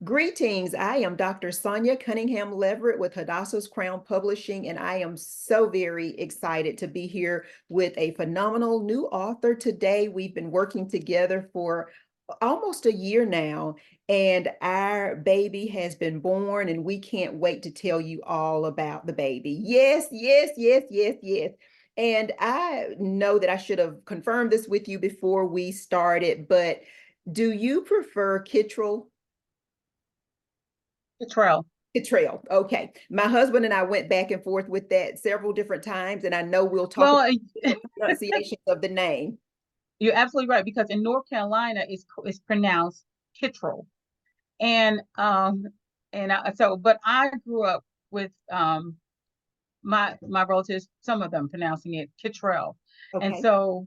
Greetings. I am Dr. Sonia Cunningham Leverett with Hadassah's Crown Publishing, and I am so very excited to be here with a phenomenal new author today. We've been working together for almost a year now, and our baby has been born, and we can't wait to tell you all about the baby. Yes, yes, yes, yes, yes. And I know that I should have confirmed this with you before we started, but do you prefer Kittrell? Kittrell. Kittrell. Okay. My husband and I went back and forth with that several different times, and I know we'll talk about Well, the pronunciations of the name. you're absolutely right because in North Carolina it's pronounced Kittrell, and but I grew up with my relatives, some of them pronouncing it Kittrell, and Okay. so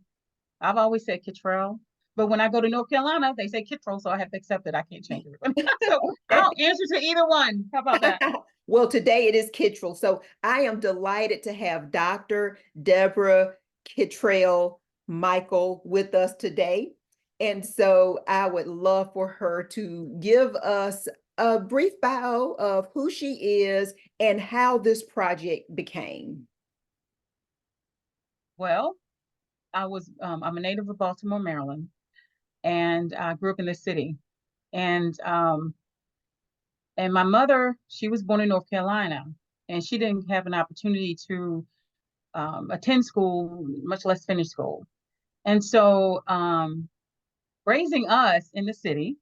I've always said Kittrell. But when I go to North Carolina, they say Kittrell, so I have to accept it. I can't change it. So Okay. I'll answer to either one. How about that? Well, today it is Kittrell. So I am delighted to have Dr. Deborah Kittrell Mikell with us today. And so I would love for her to give us a brief bio of who she is and how this project became. Well, I'm a native of Baltimore, Maryland, and I grew up in the city. And and my mother, she was born in North Carolina, and she didn't have an opportunity to attend school, much less finish school. And so, raising us in the city,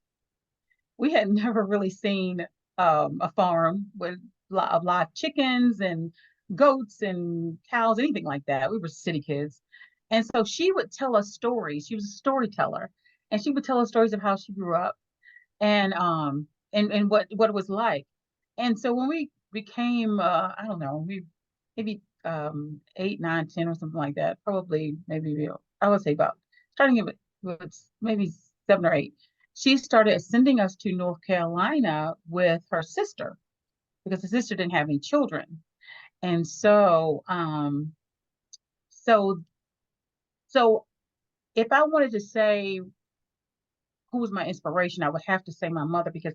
we had never really seen a farm with a lot of chickens and goats and cows, anything like that. We were city kids. And so she would tell us stories. She was a storyteller, and she would tell us stories of how she grew up and what it was like. And so when we became I don't know, we maybe 8, 9, 10 or something like that, probably maybe I would say about starting with maybe 7 or 8. She started sending us to North Carolina with her sister because the sister didn't have any children. And so so if I wanted to say who was my inspiration, I would have to say my mother because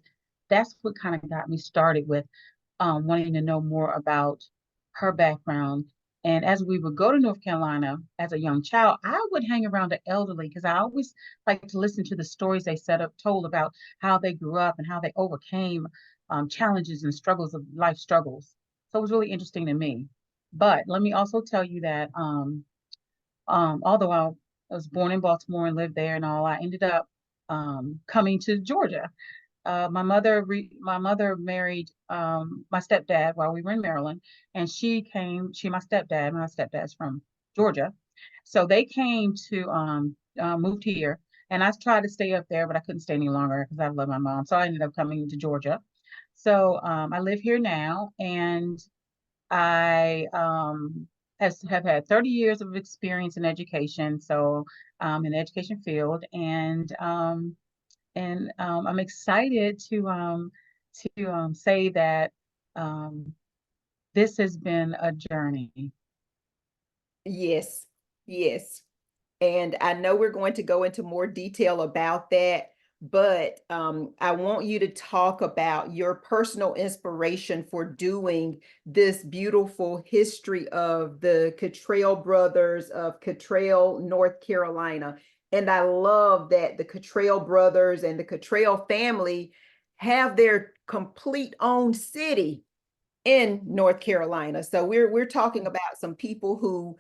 that's what kind of got me started with wanting to know more about her background. And as we would go to North Carolina as a young child, I would hang around the elderly because I always like to listen to the stories they told about how they grew up and how they overcame challenges and struggles of life struggles. So it was really interesting to me. But let me also tell you that although I was born in Baltimore and lived there and all, I ended up coming to Georgia. My mother married my stepdad while we were in Maryland, and my stepdad's from Georgia. So they came to moved here, and I tried to stay up there, but I couldn't stay any longer because I love my mom. So I ended up coming to Georgia. So I live here now, and I have had 30 years of experience in education, so in the education field, and I'm excited to say that um, this has been a journey. Yes, yes. And I know we're going to go into more detail about that, but I want you to talk about your personal inspiration for doing this beautiful history of the Kittrell Brothers of Kittrell, North Carolina. And I love that the Kittrell Brothers and the Kittrell family have their complete own city in North Carolina. So we're talking about some people who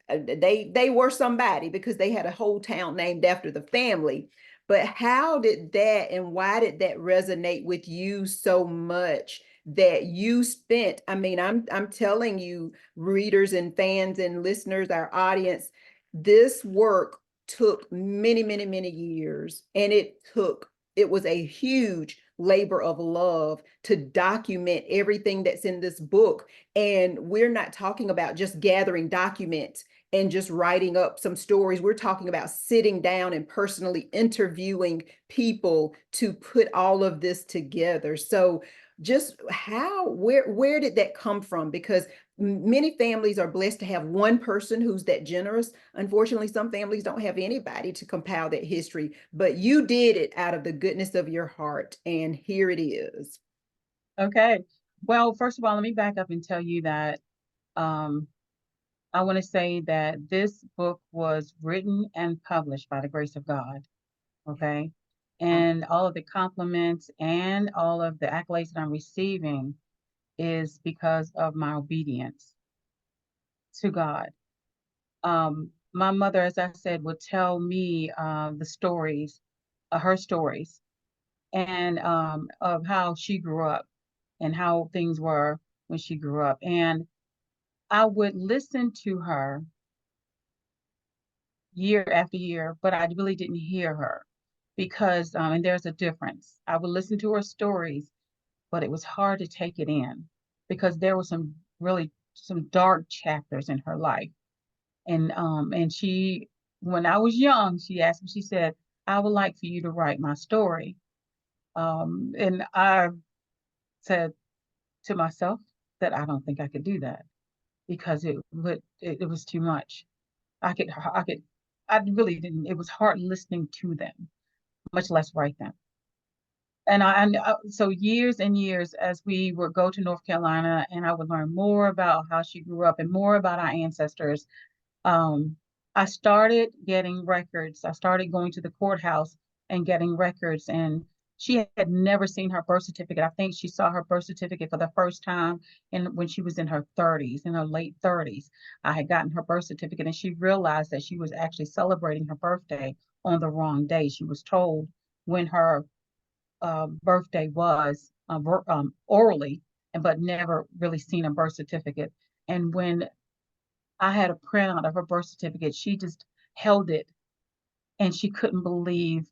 they were somebody because they had a whole town named after the family. But how did that and why did that resonate with you so much that you spent, I mean, I'm telling you, readers and fans and listeners, our audience, this work took many, many, many years, and it was a huge labor of love to document everything that's in this book. And we're not talking about just gathering documents and just writing up some stories. We're talking about sitting down and personally interviewing people to put all of this together. So just how, where did that come from? Because many families are blessed to have one person who's that generous. Unfortunately, some families don't have anybody to compile that history, but you did it out of the goodness of your heart, and here it is. Okay. Well, first of all, let me back up and tell you that um, I want to say that this book was written and published by the grace of God. Okay. Um, And all of the compliments and all of the accolades that I'm receiving is because of my obedience to God. My mother, as I said, would tell me the stories, her stories, and of how she grew up and how things were when she grew up. And I would listen to her year after year, but I really didn't hear her because, and there's a difference. I would listen to her stories, but it was hard to take it in because there were some really some dark chapters in her life. And she, when I was young, she asked me, she said, I would like for you to write my story. And I said to myself that I don't think I could do that because it was too much. I could I really didn't. It was hard listening to them, much less write them. And so years and years as we would go to North Carolina and I would learn more about how she grew up and more about our ancestors. um, I started getting records. I started going to the courthouse and getting records. And she had never seen her birth certificate. I think she saw her birth certificate for the first time when she was in her 30s, in her late 30s. I had gotten her birth certificate and she realized that she was actually celebrating her birthday on the wrong day. She was told when her birthday was orally, but never really seen a birth certificate. And when I had a printout of her birth certificate. She just held it and she couldn't believe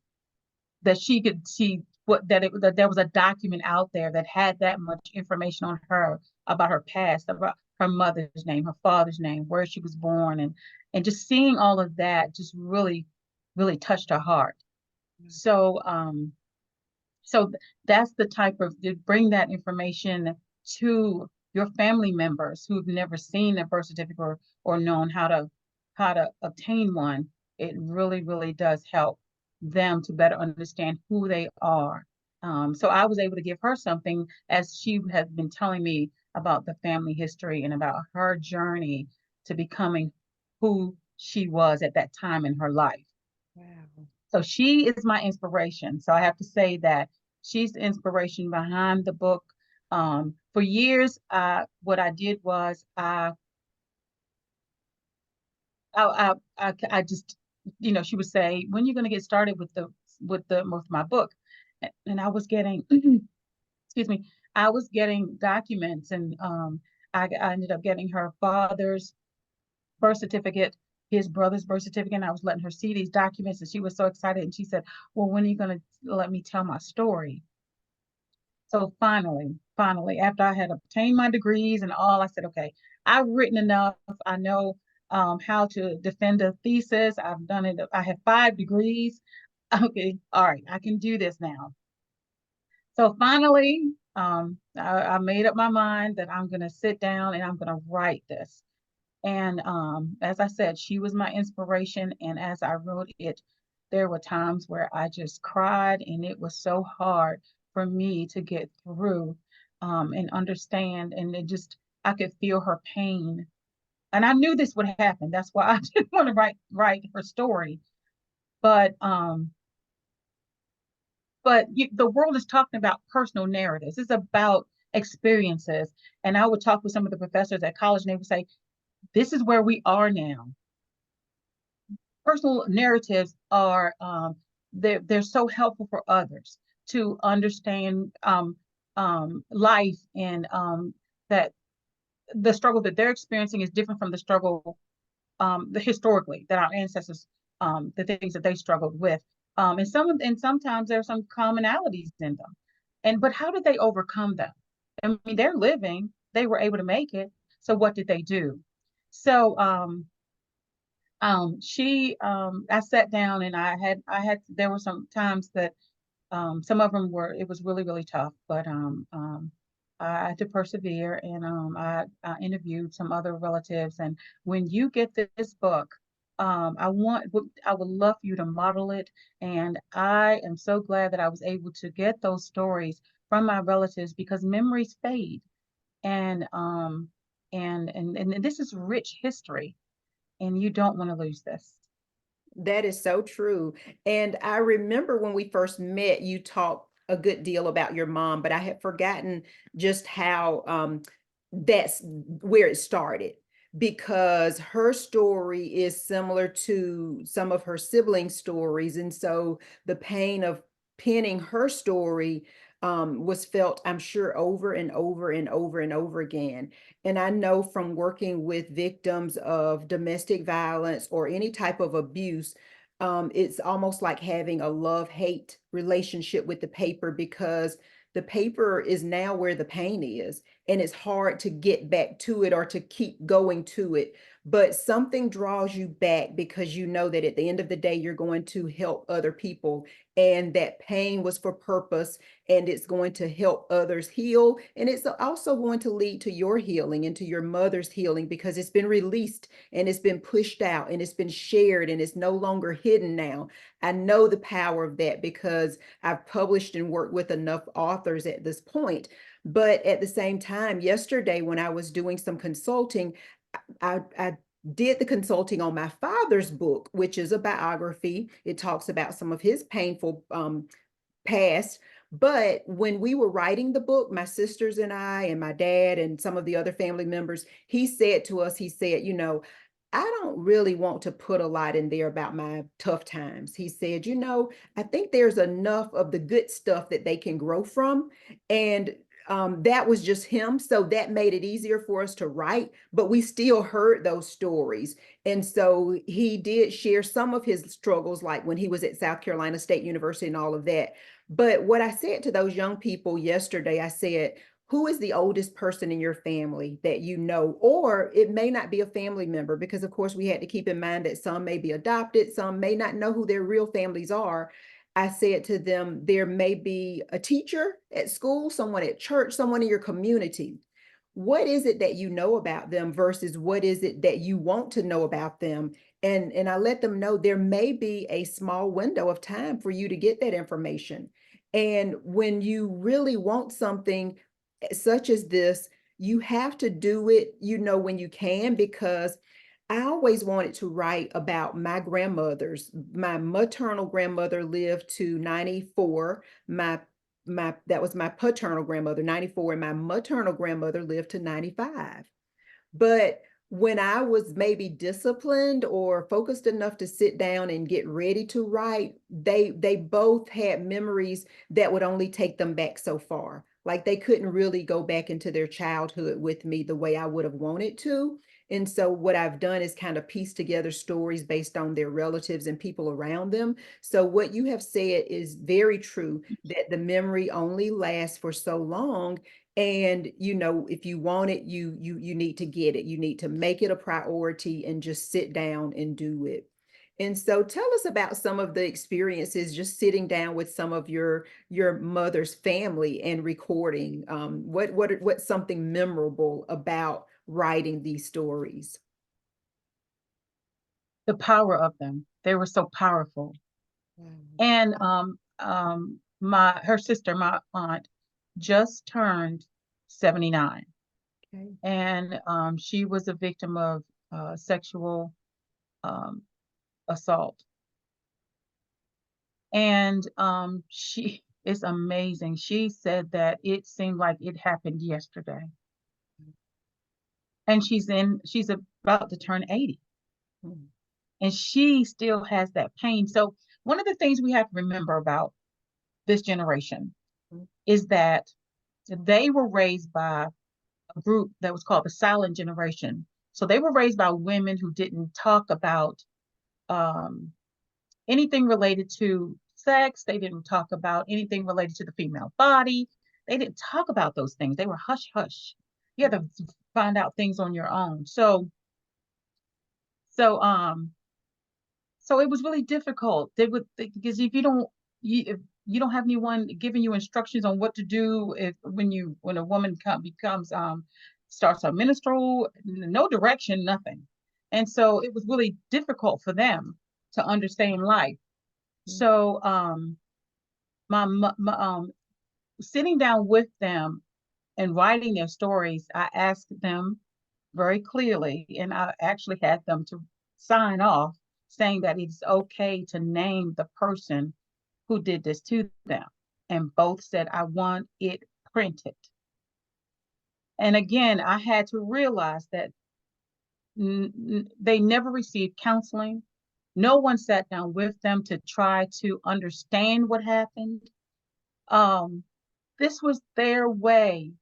that she could see what that there was a document out there that had that much information on her about her past, about her mother's name, her father's name, where she was born, and just seeing all of that just really touched her heart. So so that's the type of to bring that information to your family members who've never seen a birth certificate or known how to obtain one. It really does help them to better understand who they are. So I was able to give her something as she had been telling me about the family history and about her journey to becoming who she was at that time in her life. wow. So she is my inspiration. So I have to say that she's the inspiration behind the book. For years, what I did was I just, you know, she would say, "When are you going to get started with with my book?" And I was getting, excuse me, I was getting documents, and I ended up getting her father's birth certificate, his brother's birth certificate, and I was letting her see these documents, and she was so excited. And she said, "Well, when are you going to let me tell my story?" So finally, after I had obtained my degrees and all, I said, "Okay, I've written enough. I know how to defend a thesis. I've done it. I have 5 degrees. Okay, all right, I can do this now." So finally, I made up my mind that I'm going to sit down and I'm going to write this. And as I said, she was my inspiration. And as I wrote it, there were times where I just cried, and it was so hard for me to get through and understand. And it just, I could feel her pain. And I knew this would happen. That's why I didn't want to write her story. But the world is talking about personal narratives. It's about experiences. And I would talk with some of the professors at college, and they would say, "This is where we are now. Personal narratives are they're so helpful for others to understand life and that the struggle that they're experiencing is different from the struggle the historically that our ancestors the things that they struggled with and sometimes there's some commonalities in them and but how did they overcome them? I mean, they're living, they were able to make it, so what did they do? So she I sat down and I had there were some times that Some of them were, it was really, really tough, but I had to persevere, and I interviewed some other relatives. And when you get this book, I would love for you to model it. And I am so glad that I was able to get those stories from my relatives, because memories fade. And and this is rich history, and you don't want to lose this. That is so true. And I remember when we first met, you talked a good deal about your mom, but I had forgotten just how that's where it started, because her story is similar to some of her siblings' stories. And so the pain of penning her story was felt, I'm sure, over and over and over and over again. And I know from working with victims of domestic violence or any type of abuse, it's almost like having a love-hate relationship with the paper, because the paper is now where the pain is, and it's hard to get back to it or to keep going to it. But something draws you back because you know that at the end of the day, you're going to help other people, and that pain was for purpose, and it's going to help others heal. And it's also going to lead to your healing and to your mother's healing, because it's been released and it's been pushed out and it's been shared and it's no longer hidden now. I know the power of that because I've published and worked with enough authors at this point. But at the same time, yesterday when I was doing some consulting, I did the consulting on my father's book, which is a biography. It talks about some of his painful past. But when we were writing the book, my sisters and I and my dad and some of the other family members, he said to us, he said, I don't really want to put a lot in there about my tough times. He said, I think there's enough of the good stuff that they can grow from. And that was just him. So that made it easier for us to write, but we still heard those stories. And so he did share some of his struggles, like when he was at South Carolina State University and all of that. But what I said to those young people yesterday, I said, who is the oldest person in your family that you know? Or it may not be a family member, because of course we had to keep in mind that some may be adopted, some may not know who their real families are. I said to them, there may be a teacher at school, someone at church, someone in your community. What is it that you know about them versus what is it that you want to know about them? And I let them know there may be a small window of time for you to get that information. And when you really want something such as this, you have to do it, when you can, because I always wanted to write about my grandmothers. My maternal grandmother lived to 94. My that was my paternal grandmother, 94, and my maternal grandmother lived to 95. But when I was maybe disciplined or focused enough to sit down and get ready to write, they both had memories that would only take them back so far. Like they couldn't really go back into their childhood with me the way I would have wanted to. And so what I've done is kind of piece together stories based on their relatives and people around them. So what you have said is very true, that the memory only lasts for so long. And if you want it, you need to get it. You need to make it a priority and just sit down and do it. And so tell us about some of the experiences just sitting down with some of your mother's family and recording. What's something memorable about writing these stories? The power of them. They were so powerful. Wow. And my her sister, my aunt, just turned 79. Okay. And she was a victim of sexual um, assault. And she is amazing. She said that it seemed like it happened yesterday. And she's about to turn 80. Mm. And she still has that pain. So one of the things we have to remember about this generation Mm. is that they were raised by a group that was called the silent generation. So they were raised by women who didn't talk about um, anything related to sex. They didn't talk about anything related to the female body. They didn't talk about those things. They were hush hush. You had to find out things on your own. So so it was really difficult. They would, because if you don't, you don't have anyone giving you instructions on what to do if when a woman becomes starts her menstrual, no direction, nothing. And so it was really difficult for them to understand life. So my sitting down with them and writing their stories, I asked them very clearly, and I actually had them to sign off saying that it's okay to name the person who did this to them. And both said, I want it printed. And again, I had to realize that they never received counseling. No one sat down with them to try to understand what happened. Um, this was their way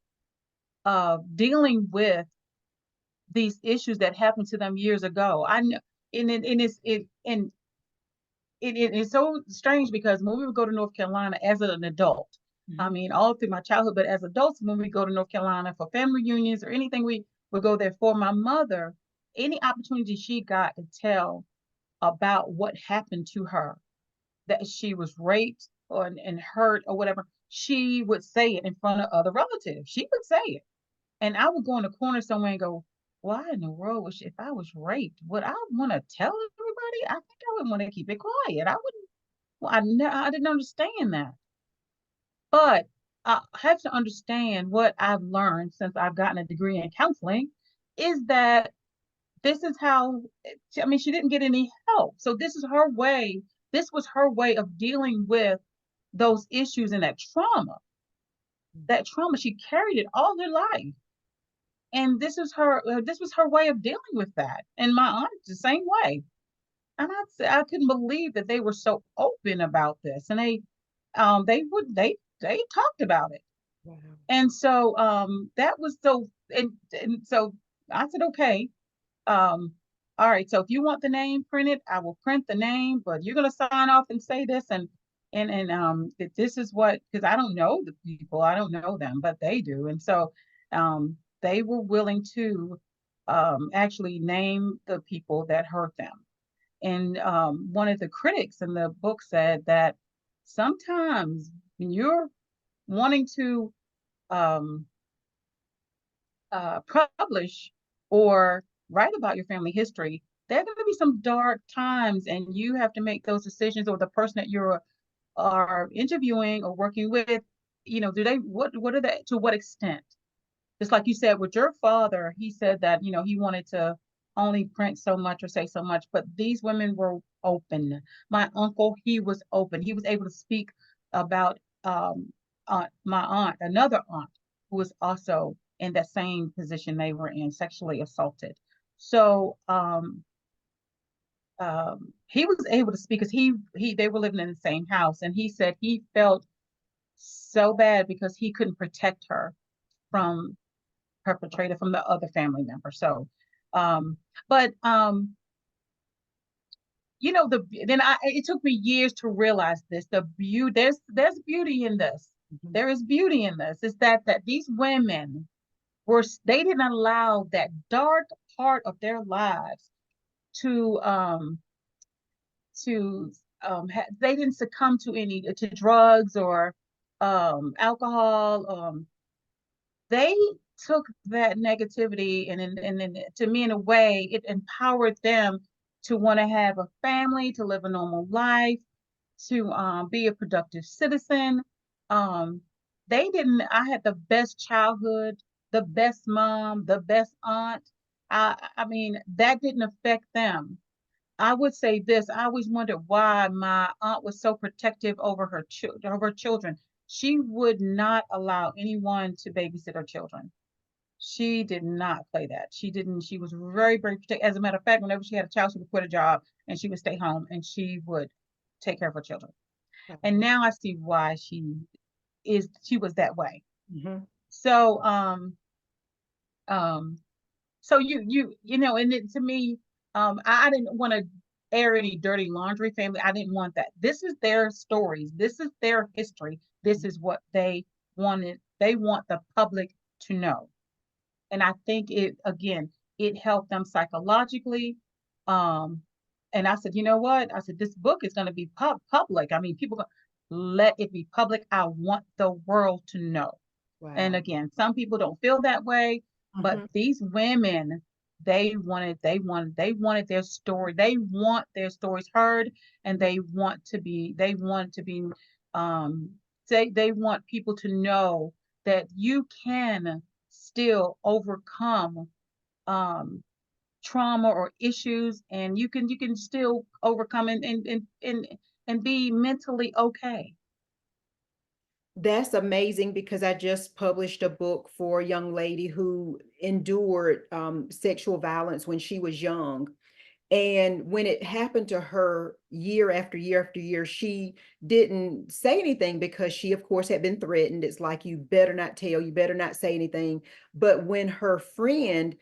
of dealing with these issues that happened to them years ago. I know, and it's so strange because when we would go to North Carolina as an adult, I mean, all through my childhood, but as adults, when we go to North Carolina for family reunions or anything, we would go there for my mother. Any opportunity she got to tell about what happened to her, that she was raped or and hurt or whatever, she would say it in front of other relatives. She would say it. And I would go in the corner somewhere and go, why in the world was if I was raped, would I want to tell everybody? I think I would want to keep it quiet. I wouldn't, well, I didn't understand that. But I have to understand what I've learned since I've gotten a degree in counseling is that this is how, I mean, she didn't get any help. So this is her way. This was her way of dealing with those issues and that trauma. That trauma, she carried it all her life. And this was her way of dealing with that. And my aunt the same way. And I couldn't believe that they were so open about this. And they talked about it. Wow. And so that was so and so I said, okay, all right, so if you want the name printed, I will print the name, but you're gonna sign off and say this and that this is what, because I don't know the people, I don't know them, but they do. And so they were willing to actually name the people that hurt them. And one of the critics in the book said that sometimes when you're wanting to um, publish or write about your family history, there are going to be some dark times, and you have to make those decisions, or the person that you're are interviewing or working with, do they what are they to what extent? Just like you said with your father, he said that he wanted to only print so much or say so much, but these women were open. My uncle, he was open. He was able to speak about my aunt, another aunt, who was also in that same position they were in, sexually assaulted. So he was able to speak because he they were living in the same house, and he said he felt so bad because he couldn't protect her from perpetrator, from the other family member. So, but it took me years to realize this. The beauty, there's beauty in this. There is beauty in this. Is that these women they didn't allow that dark part of their lives to they didn't succumb to drugs or alcohol. They took that negativity and to me, in a way, it empowered them to want to have a family, to live a normal life, to be a productive citizen. Um, they didn't. I had the best childhood, the best mom, the best aunt. I mean, that didn't affect them. I would say this. I always wondered why my aunt was so protective over her children. She would not allow anyone to babysit her children. She did not play that. She didn't. She was very, very protective. As a matter of fact, whenever she had a child, she would quit a job and she would stay home and she would take care of her children. And now I see why she was that way. Mm-hmm. So um so and to me, I didn't want to air any dirty laundry family. I didn't want that. This is their stories. This is their history. This is what they wanted. They want the public to know. And I think it helped them psychologically. Um, and I said, you know what? I said, this book is going to be public. I mean, people, let it be public. I want the world to know. And Wow. again, some people don't feel that way, but Mhm. these women, they wanted their story. They want their stories heard, and they want to be, um, they want people to know that you can still overcome um trauma or issues, and you can still overcome and be mentally okay. That's amazing because I just published a book for a young lady who endured sexual violence when she was young. And when it happened to her year after year after year, she didn't say anything because she, of course, had been threatened. It's like, you better not tell, you better not say anything. But when her friend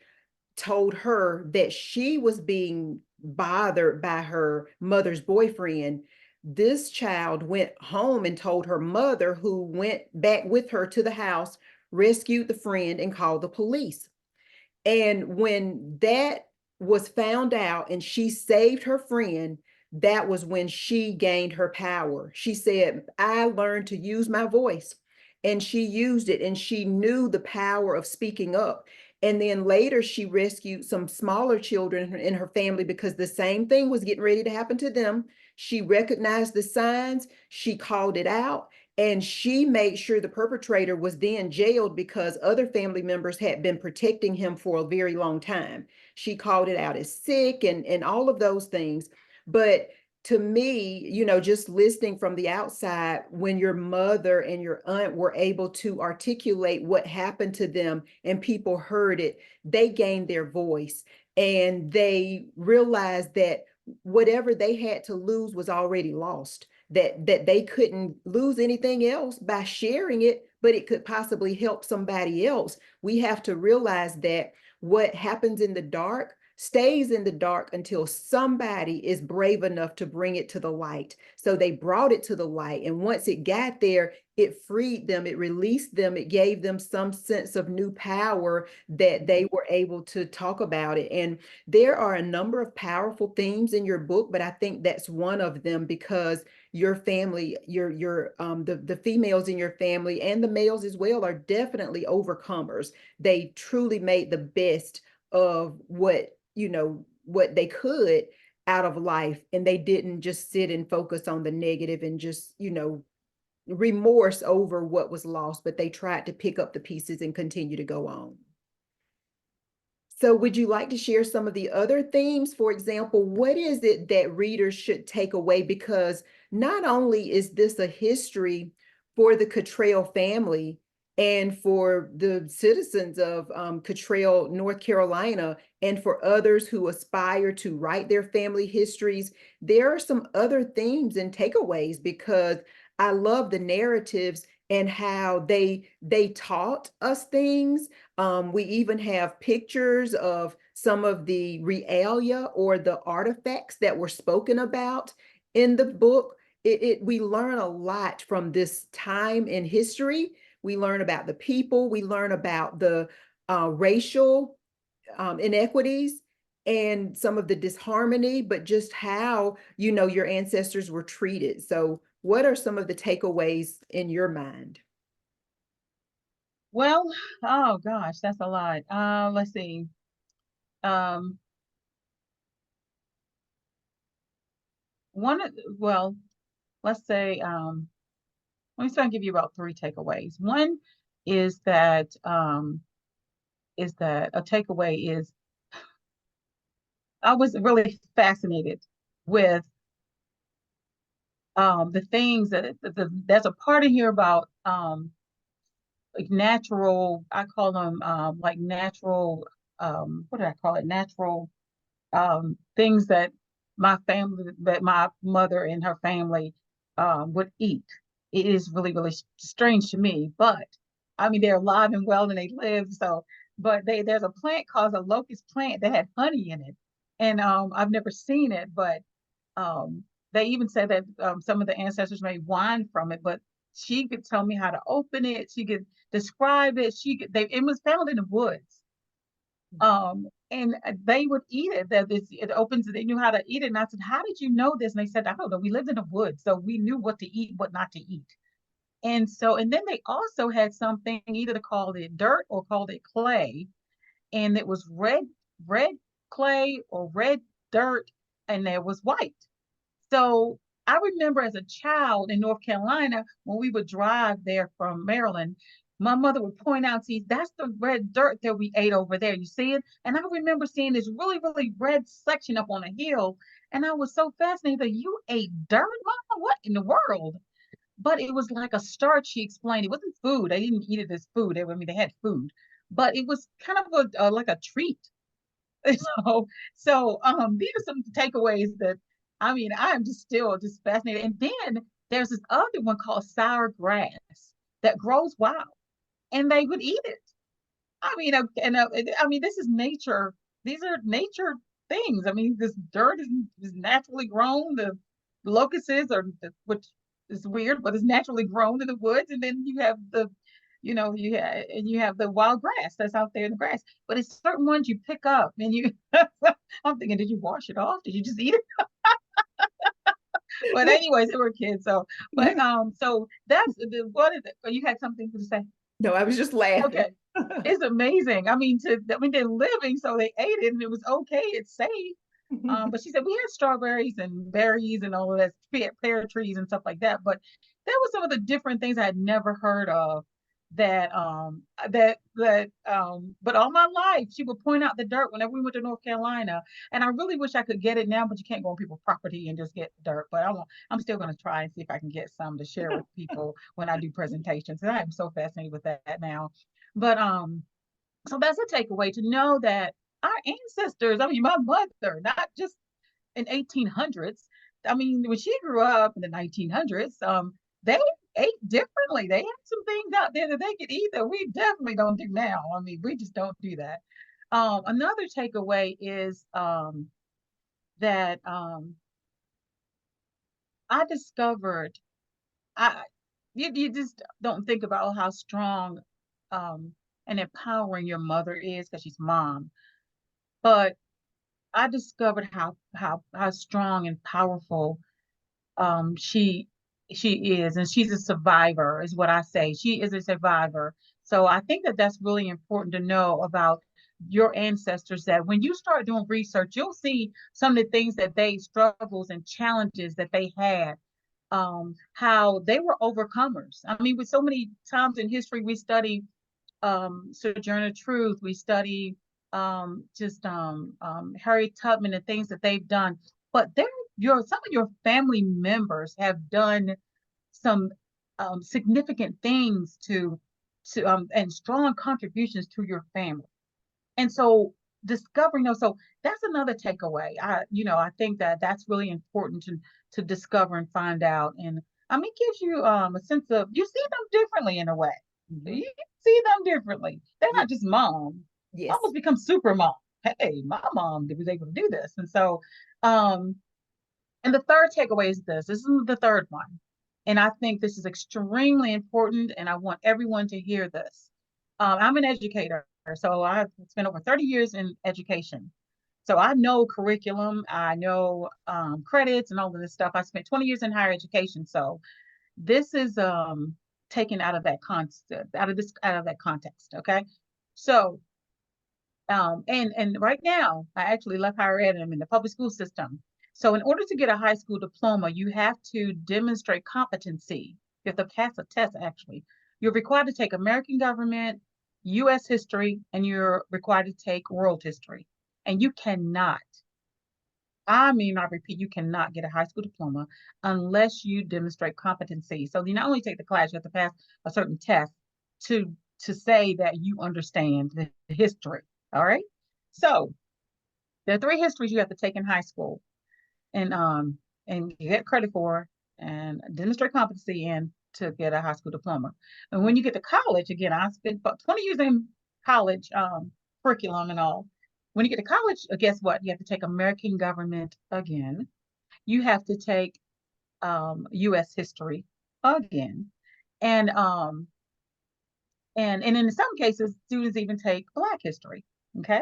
told her that she was being bothered by her mother's boyfriend, this child went home and told her mother, who went back with her to the house, rescued the friend, and called the police. And when that was found out and she saved her friend, that was when she gained her power. She said, I learned to use my voice. And she used it, and she knew the power of speaking up. And then later, she rescued some smaller children in her family because the same thing was getting ready to happen to them. She recognized the signs, she called it out, and she made sure the perpetrator was then jailed because other family members had been protecting him for a very long time. She called it out as sick and all of those things. But to me, just listening from the outside, when your mother and your aunt were able to articulate what happened to them and people heard it, they gained their voice, and they realized that whatever they had to lose was already lost, that they couldn't lose anything else by sharing it, but it could possibly help somebody else. We have to realize that what happens in the dark stays in the dark until somebody is brave enough to bring it to the light. So they brought it to the light, and once it got there, it freed them, it released them, it gave them some sense of new power that they were able to talk about it. And there are a number of powerful themes in your book, but I think that's one of them because your family, the females in your family and the males as well are definitely overcomers. They truly made the best of what they could out of life, and they didn't just sit and focus on the negative and just remorse over what was lost, but they tried to pick up the pieces and continue to go on. So would you like to share some of the other themes? For example, what is it that readers should take away? Because not only is this a history for the Kittrell family and for the citizens of Kittrell, North Carolina, and for others who aspire to write their family histories, there are some other themes and takeaways because I love the narratives and how they taught us things. We even have pictures of some of the realia or the artifacts that were spoken about in the book. We learn a lot from this time in history. We learn about the people, we learn about the racial inequities and some of the disharmony, but just how, your ancestors were treated. So what are some of the takeaways in your mind? Well, oh gosh, that's a lot. Let's see. Um, well, let's say, let me try and give you about three takeaways. One is that a takeaway is I was really fascinated with the things there's a part in here about like natural, I call them like natural, what did I call it? Natural things that that my mother and her family would eat. It is really, really strange to me, but I mean, they're alive and well and they live. So, but there's a plant called a locust plant that had honey in it. And I've never seen it, but um, they even said that some of the ancestors made wine from it, but she could tell me how to open it. She could describe it. It was found in the woods. and they would eat it. That this it opens. They knew how to eat it, and I said, "How did you know this?" And they said, "I don't know. We lived in the woods, so we knew what to eat, what not to eat." And so, and then they also had something either to call it dirt or called it clay, and it was red clay or red dirt, and there was white. So I remember as a child in North Carolina, when we would drive there from Maryland, my mother would point out, see, that's the red dirt that we ate over there. You see it? And I remember seeing this really, really red section up on a hill. And I was so fascinated that you ate dirt, Mama? What in the world? But it was like a starch. She explained it wasn't food. They didn't eat it as food. I mean, they had food, but it was kind of like a treat. So these are some takeaways that I mean I'm just still just fascinated. And then there's this other one called sour grass that grows wild, and they would eat it. I mean, I mean, this is nature. These are nature things. I mean, this dirt is naturally grown. The locusts are, which is weird, but it's naturally grown in the woods. And then you have you have the wild grass that's out there in the grass. But it's certain ones you pick up, and you. I'm thinking, did you wash it off? Did you just eat it? But anyways, they were kids. So that's the what is it? You had something to say? No, I was just laughing. Okay. It's amazing. I mean, they're living, so they ate it and it was okay. It's safe. But she said we had strawberries and berries and all of that, pear trees and stuff like that. But that was some of the different things I had never heard of but all my life she would point out the dirt whenever we went to North Carolina. And I really wish I could get it now, but you can't go on people's property and just get dirt. But I'm still gonna try and see if I can get some to share with people when I do presentations. And I am so fascinated with that now. But so that's a takeaway to know that our ancestors, I mean, my mother, not just in 1800s. I mean, when she grew up in the 1900s, they ate differently. They had some things out there that they could eat that we definitely don't do now. I mean, we just don't do that. Another takeaway is that I discovered I you just don't think about how strong and empowering your mother is because she's mom. But I discovered how strong and powerful um she she is, and she's a survivor is what I say. She is a survivor. So I think that that's really important to know about your ancestors, that when you start doing research you'll see some of the things that they struggles and challenges that they had, how they were overcomers. I mean, with so many times in history we study Sojourner Truth, we study just Harriet Tubman and things that they've done. But some of your family members have done some significant things to and strong contributions to your family. And so discovering those, so that's another takeaway. I think that that's really important to discover and find out. And I mean, it gives you a sense of you see them differently in a way. Mhm. You see them differently. They're Ye- not just mom. Yes. Almost become super mom. Hey, my mom was able to do this. And so um and the third takeaway is this. This is the third one. And I think this is extremely important, and I want everyone to hear this. I'm an educator, so I've spent over 30 years in education. So I know curriculum, I know credits and all of this stuff. I spent 20 years in higher education. So this is taken out of that concept, out of that context. Okay. So and right now, I actually left higher ed and I'm in the public school system. So in order to get a high school diploma, you have to demonstrate competency. You have to pass a test, actually. You're required to take American government, US history, and you're required to take world history. And you cannot, I mean, I repeat, you cannot get a high school diploma unless you demonstrate competency. So you not only take the class, you have to pass a certain test to to say that you understand the history. All right. So there are three histories you have to take in high school and get credit for and demonstrate competency in to get a high school diploma. And when you get to college, again, I spent about 20 years in college curriculum and all. When you get to college, guess what? You have to take American government again. You have to take U.S. history again, and and in some cases, students even take Black history. Okay,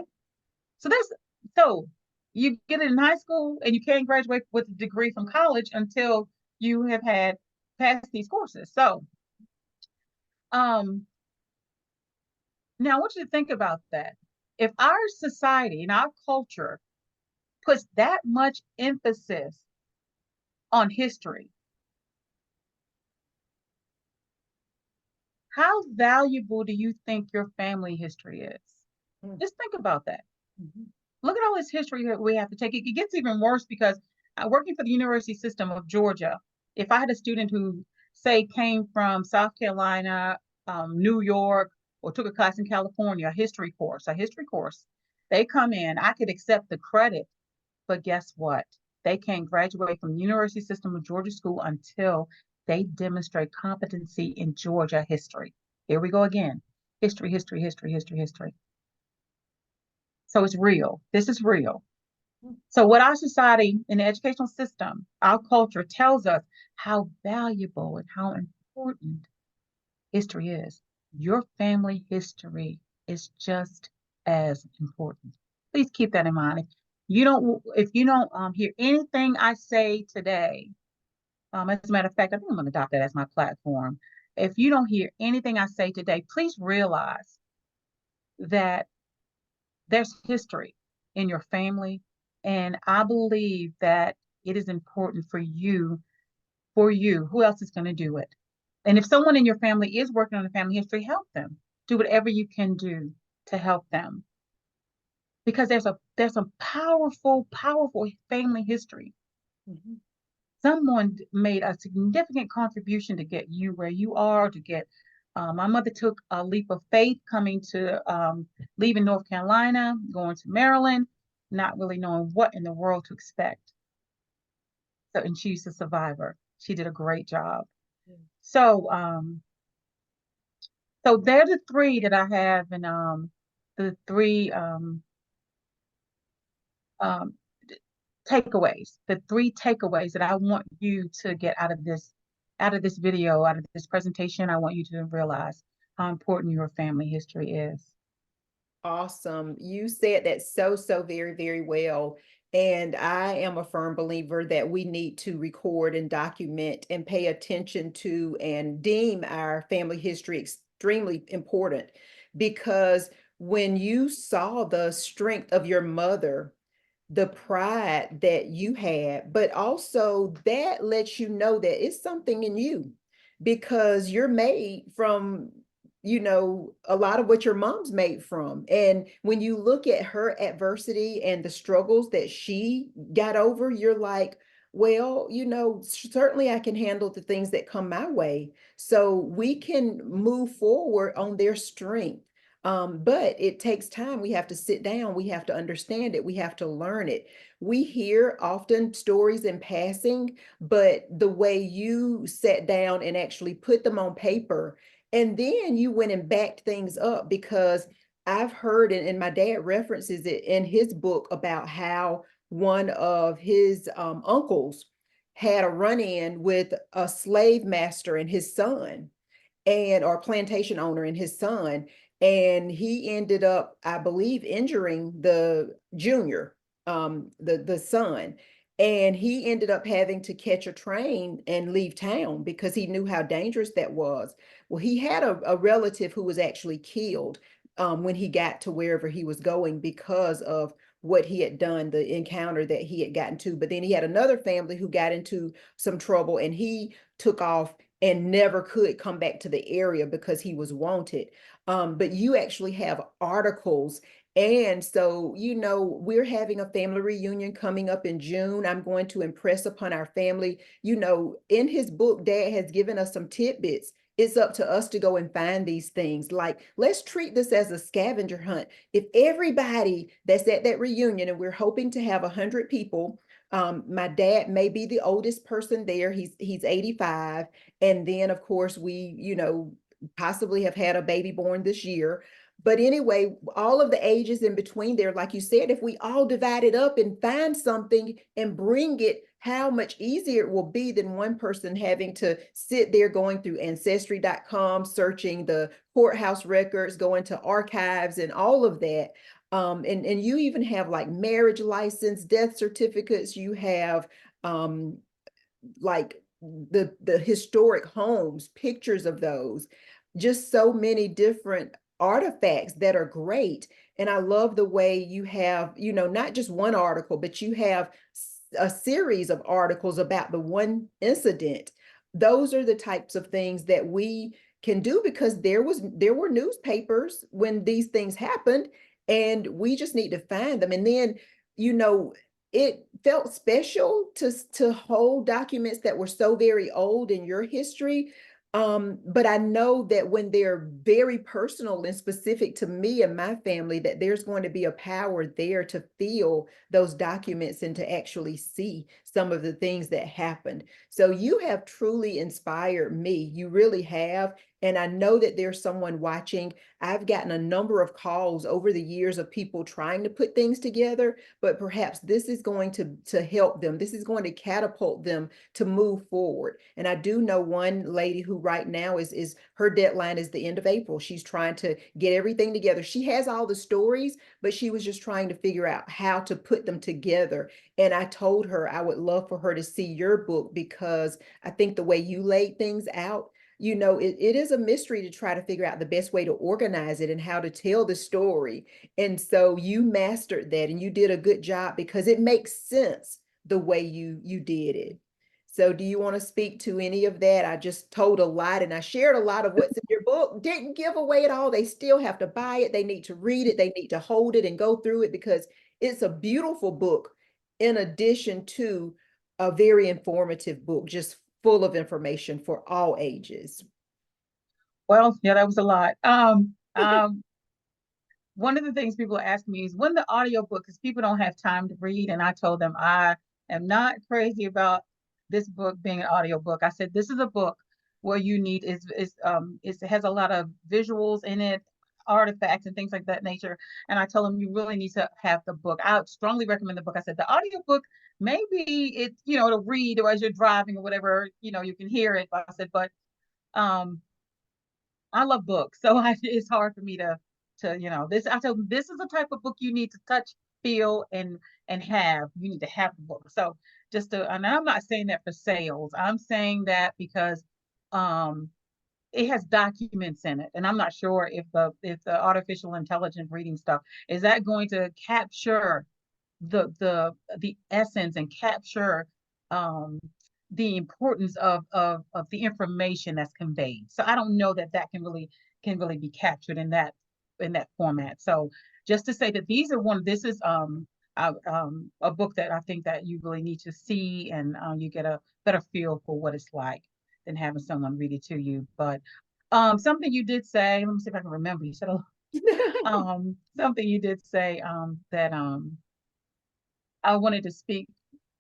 So that's so you get it in high school and you can't graduate with a degree from college until you have had passed these courses. So um now I want you to think about that. If our society and our culture puts that much emphasis on history, how valuable do you think your family history is? Mm. Just think about that. Mhm. Look at all this history that we have to take. It gets even worse because working for the University System of Georgia, if I had a student who, say, came from South Carolina, New York, or took a class in California, a history course, they come in, I could accept the credit, but guess what? They can't graduate from the University System of Georgia School until they demonstrate competency in Georgia history. Here we go again. History, history, history, history, history. So it's real. This is real. So what our society and the educational system, our culture tells us how valuable and how important history is. Your family history is just as important. Please keep that in mind. If you don't hear anything I say today, as a matter of fact, I think I'm going to adopt that as my platform. If you don't hear anything I say today, please realize that there's history in your family. And I believe that it is important for you. Who else is going to do it? And if someone in your family is working on a family history, help them. Do whatever you can do to help them. Because there's a powerful, powerful family history. Mhm. Someone made a significant contribution to get you where you are, to get my mother took a leap of faith coming to leaving North Carolina, going to Maryland, not really knowing what in the world to expect. So, and she's a survivor. She did a great job. So, so they're the three that I have, and the three um, takeaways, the three takeaways that I want you to get out of this video, out of this presentation. I want you to realize how important your family history is. Awesome. You said that so very, very well. And I am a firm believer that we need to record and document and pay attention to and deem our family history extremely important because when you saw the strength of your mother, the pride that you had, but also that lets you know that it's something in you because you're made from, a lot of what your mom's made from. And when you look at her adversity and the struggles that she got over, you're like, well, certainly I can handle the things that come my way. So we can move forward on their strength. But it takes time. We have to sit down. We have to understand it. We have to learn it. We hear often stories in passing, but the way you sat down and actually put them on paper, and then you went and backed things up because I've heard, and my dad references it in his book about how one of his uncles had a run-in with a slave master and his son and or plantation owner and his son, and he ended up, I believe, injuring the junior, the son, and he ended up having to catch a train and leave town because he knew how dangerous that was. Well, he had a relative who was actually killed when he got to wherever he was going because of what he had done, the encounter that he had gotten to. But then he had another family who got into some trouble and he took off and never could come back to the area because he was wanted. But you actually have articles. And so, we're having a family reunion coming up in June. I'm going to impress upon our family. In his book, Dad has given us some tidbits. It's up to us to go and find these things. Like, let's treat this as a scavenger hunt. If everybody that's at that reunion, and we're hoping to have 100 people, my dad may be the oldest person there. He's 85. And then, of course, we, possibly have had a baby born this year. But anyway, all of the ages in between there, like you said, if we all divide it up and find something and bring it, how much easier it will be than one person having to sit there going through ancestry.com, searching the courthouse records, going to archives and all of that. And you even have like marriage license, death certificates, you have like the historic homes, pictures of those, just so many different artifacts that are great. And I love the way you have, not just one article, but you have a series of articles about the one incident. Those are the types of things that we can do because there were newspapers when these things happened, and we just need to find them. And then, you know, it felt special to hold documents that were so very old in your history. But I know that when they're very personal and specific to me and my family, that there's going to be a power there to feel those documents and to actually see some of the things that happened. So you have truly inspired me. You really have. And I know that there's someone watching. I've gotten a number of calls over the years of people trying to put things together, but perhaps this is going to help them. This is going to catapult them to move forward. And I do know one lady who right now is her deadline is the end of April. She's trying to get everything together. She has all the stories, but she was just trying to figure out how to put them together. And I told her I would love for her to see your book because I think the way you laid things out, it is a mystery to try to figure out the best way to organize it and how to tell the story. And so you mastered that and you did a good job because it makes sense the way you did it. So do you want to speak to any of that? I just told a lot and I shared a lot of what's in your book. Didn't give away at all. They still have to buy it. They need to read it. They need to hold it and go through it because it's a beautiful book in addition to a very informative book, just full of information for all ages. Well, yeah, that was a lot. One of the things people ask me is when the audiobook, because people don't have time to read. And I told them I am not crazy about this book being an audiobook. I said, this is a book where you need it has a lot of visuals in it, artifacts and things like that nature. And I told them you really need to have the book. I would strongly recommend the book. I said the audiobook, maybe to read or as you're driving or whatever, you can hear it. But I said, but um I love books, so it's hard for me to this. I told them this is the type of book you need to touch, feel, and have. You need to have the book. So and I'm not saying that for sales. I'm saying that because um it has documents in it, and I'm not sure if the artificial intelligence reading stuff is that going to capture the essence and capture um the importance of the information that's conveyed. So I don't know that can really be captured in that format. So just to say that this is a book that I think that you really need to see, and you get a better feel for what it's like than having someone read it to you. But something you did say, let me see if I can remember. You said something you did say that I wanted to speak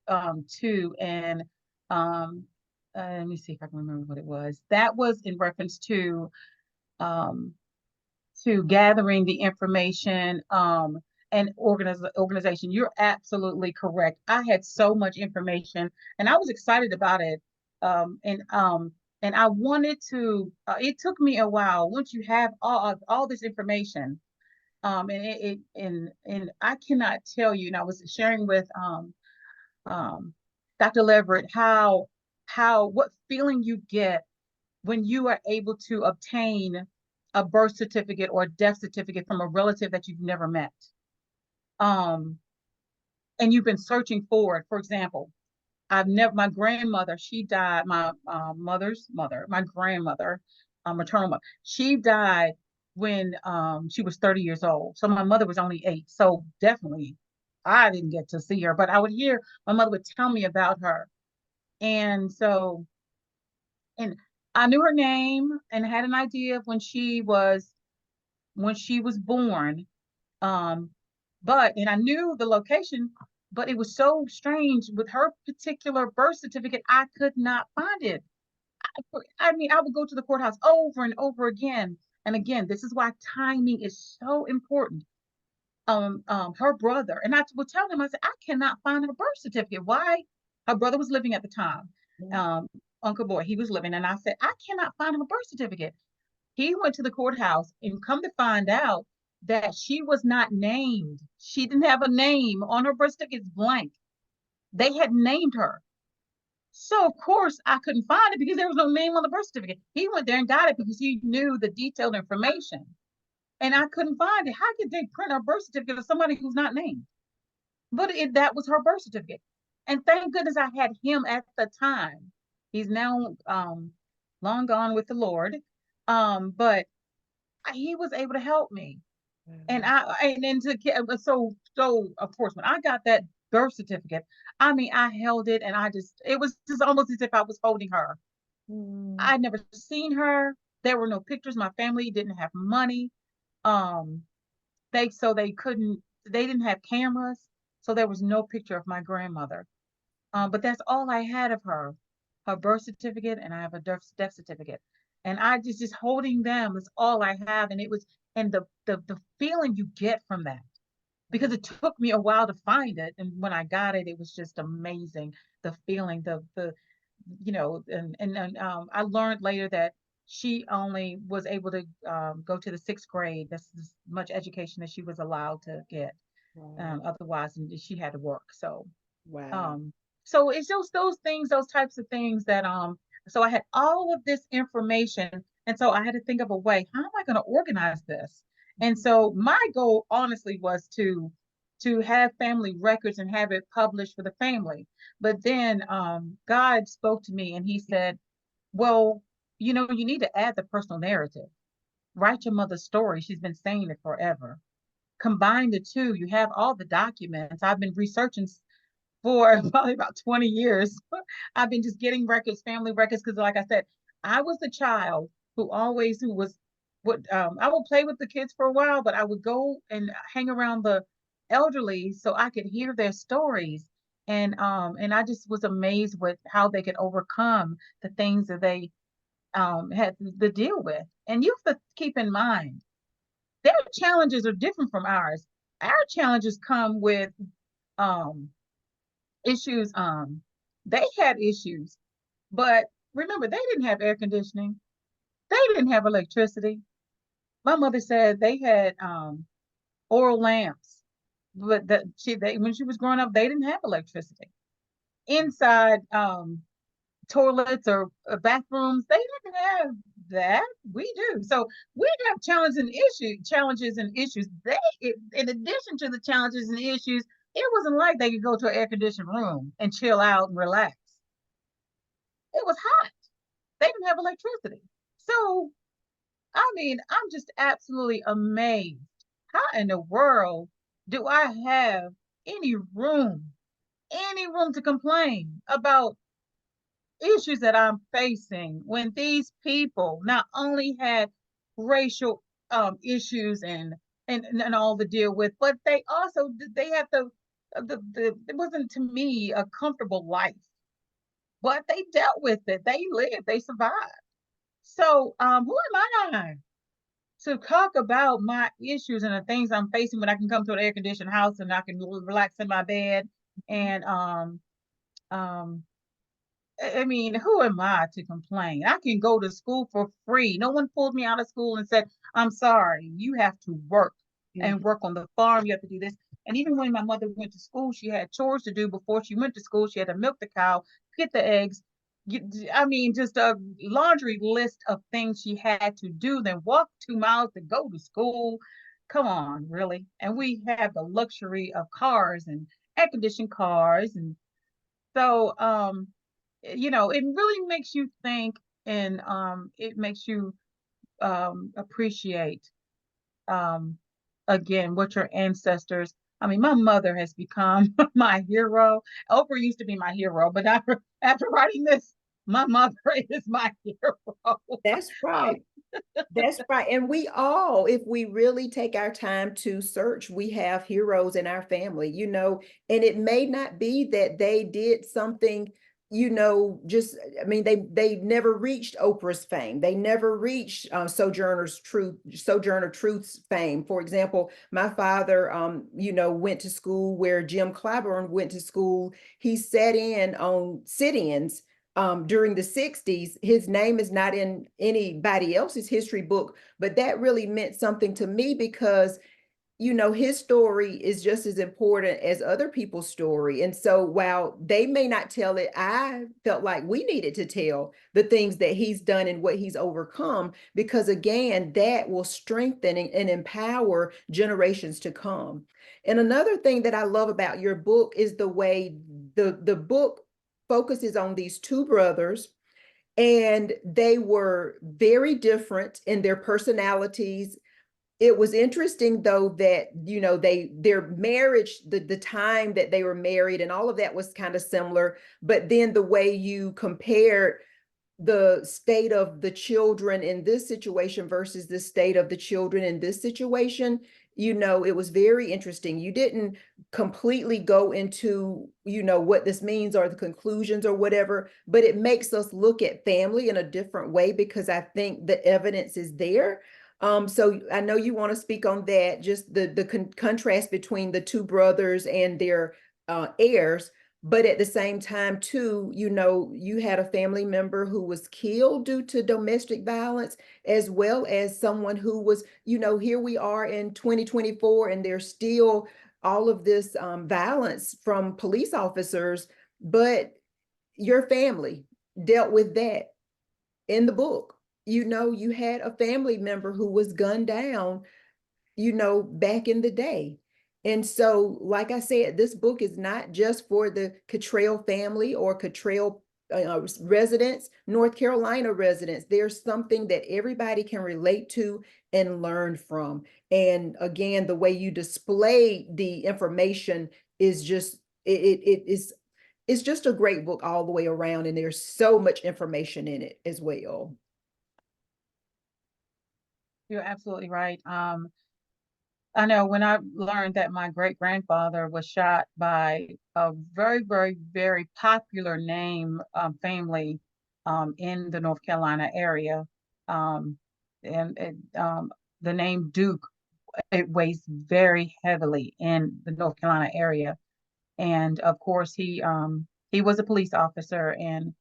to, and um, let me see if I can remember what it was. That was in reference um, to gathering the information and organization. You're absolutely correct. I had so much information, and I was excited about it. And I wanted to. It took me a while once you have all this information. And I cannot tell you. And I was sharing with um, Dr. Leverett, what feeling you get when you are able to obtain a birth certificate or a death certificate from a relative that you've never met. Um, and you've been searching for it. For example, my grandmother, she died, my mother's mother, my grandmother, maternal mother, she died when she was 30 years old. So my mother was only 8. So definitely I didn't get to see her, but I would hear my mother would tell me about her. And so, and I knew her name and had an idea of when she was born. Um, and I knew the location, but it was so strange with her particular birth certificate, I could not find it. I mean, I would go to the courthouse over and over again. And again, this is why timing is so important. Her brother, and I would tell him, I said, I cannot find her birth certificate. Why? Her brother was living at the time. Um, Uncle Boy, he was living, and I said, I cannot find her birth certificate. He went to the courthouse and come to find out, that she was not named. She didn't have a name on her birth certificate. It's blank. They had named her. So of course I couldn't find it because there was no name on the birth certificate. He went there and got it because he knew the detailed information. And I couldn't find it. How could they print a birth certificate of somebody who's not named? But that was her birth certificate. And thank goodness I had him at the time. He's now long gone with the Lord. But he was able to help me. And then so of course when I got that birth certificate, I mean I held it and it was just almost as if I was holding her. Mm. I'd never seen her. There were no pictures. My family didn't have money. Um, they didn't have cameras, so there was no picture of my grandmother. But that's all I had of her birth certificate, and I have a death certificate. And I just holding them is all I have. And it was, and the feeling you get from that, because it took me a while to find it. And when I got it, it was just amazing. The feeling, and I learned later that she only was able to go to the sixth grade. That's as much education as she was allowed to get. Wow. Otherwise, and she had to work. Wow. Um, so it's just those things, those types of things that so I had all of this information, and so I had to think of a way, how am I going to organize this? And so my goal honestly was to have family records and have it published for the family. But then God spoke to me and he said, well, you need to add the personal narrative. Write your mother's story. She's been saying it forever. Combine the two. You have all the documents. I've been researching for probably about 20 years. I've been just getting records, family records, because like I said, I was the child who was would I would play with the kids for a while, but I would go and hang around the elderly so I could hear their stories. And I just was amazed with how they could overcome the things that they had to deal with. And you have to keep in mind their challenges are different from ours. Our challenges come with um issues. They had issues, but remember, they didn't have air conditioning. They didn't have electricity. My mother said they had oil lamps, but when she was growing up, they didn't have electricity. Inside toilets or bathrooms, they didn't have that. We do. So we have challenges and issues. In addition to the challenges and issues, it wasn't like they could go to an air conditioned room and chill out and relax. It was hot. They didn't have electricity. So, I mean, I'm just absolutely amazed. How in the world do I have any room to complain about issues that I'm facing when these people not only had racial issues and all to deal with, but they had it wasn't to me a comfortable life, but they dealt with it. They lived, they survived. So who am I to talk about my issues and the things I'm facing when I can come to an air conditioned house and I can relax in my bed and um I mean, who am I to complain? I can go to school for free. No one pulled me out of school and said, I'm sorry, you have to work Mhm. and work on the farm. You have to do this. And even when my mother went to school, she had chores to do before she went to school. She had to milk the cow, get the eggs. I mean, just a laundry list of things she had to do, then walk 2 miles to go to school. Come on, really? And we have the luxury of cars and air conditioned cars. And so, it really makes you think and it makes you appreciate um, again what your ancestors. I mean, my mother has become my hero. Oprah used to be my hero, but after writing this, my mother is my hero. That's Um, right. That's right. And we all, if we really take our time to search, we have heroes in our family, and it may not be that they did something, just, I mean, they never reached Oprah's fame. They never reached Sojourner Truth's fame. For example, my father, went to school where Jim Clyburn went to school. He sat in on sit-ins during the 60s. His name is not in anybody else's history book, but that really meant something to me because his story is just as important as other people's story. And so while they may not tell it, I felt like we needed to tell the things that he's done and what he's overcome, because again, that will strengthen and empower generations to come. And another thing that I love about your book is the way the book focuses on these two brothers, and they were very different in their personalities. It was interesting though that their marriage, the time that they were married and all of that was kind of similar, but then the way you compared the state of the children in this situation versus the state of the children in this situation, it was very interesting. You didn't completely go into what this means or the conclusions or whatever, but it makes us look at family in a different way because I think the evidence is there. So I know you want to speak on that, just the contrast between the two brothers and their heirs. But at the same time, too, you had a family member who was killed due to domestic violence, as well as someone who was, here we are in 2024, and there's still all of this violence from police officers. But your family dealt with that in the book. You had a family member who was gunned down, back in the day. And so, like I said, this book is not just for the Kittrell family or Kittrell residents, North Carolina residents. There's something that everybody can relate to and learn from. And again, the way you display the information is just, it is, it's just a great book all the way around. And there's so much information in it as well. You're absolutely right. I know when I learned that my great grandfather was shot by a very, very, very popular name family in the North Carolina area, um, and the name Duke, it weighs very heavily in the North Carolina area, and of course he was a police officer, and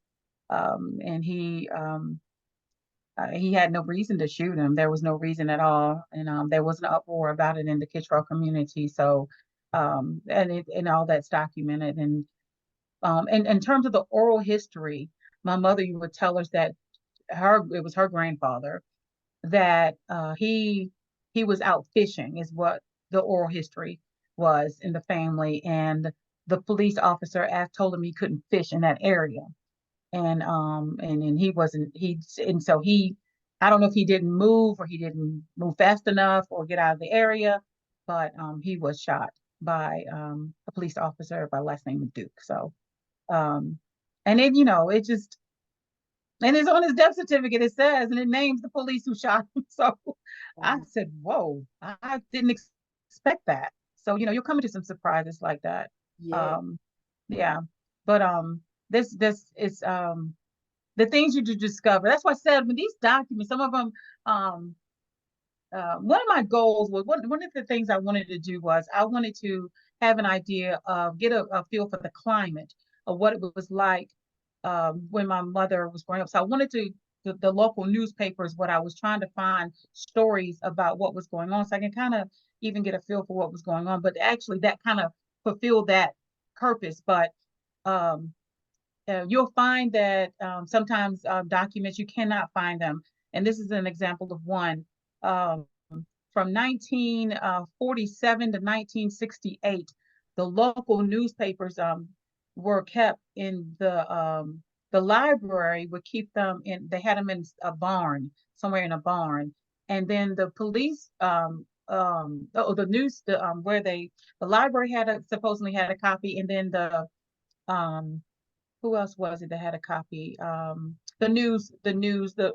he had no reason to shoot him. There was no reason at all, and there was an uproar about it in the Kittrell community. So, and all that's documented. And in terms of the oral history, my mother would tell us that it was her grandfather that he was out fishing, is what the oral history was in the family, and the police officer told him he couldn't fish in that area, and he wasn't he and so he I don't know if he didn't move or he didn't move fast enough or get out of the area, but he was shot by a police officer by last name of Duke. So um and then it just, and it's on his death certificate, it says, and it names the police who shot him. So I Wow. said, whoa, I didn't expect that. So you'll come into some surprises like that. Yeah. um yeah, but this is the things you do discover. That's why I said when these documents, some of them, um, one of my goals was one of the things I wanted to do was I wanted to have an idea of get a feel for the climate of what it was like when my mother was growing up. So I wanted to the local newspapers, what I was trying to find stories about what was going on, so I can kind of even get a feel for what was going on. But actually, that kind of fulfilled that purpose. But um, you'll find that sometimes documents you cannot find them, and this is an example of one um, from 1947 to 1968. The local newspapers were kept in the library would keep them in. They had them in a barn, somewhere in a barn, and then the police the news where the library supposedly had a copy, and then um who else was it that had a copy? The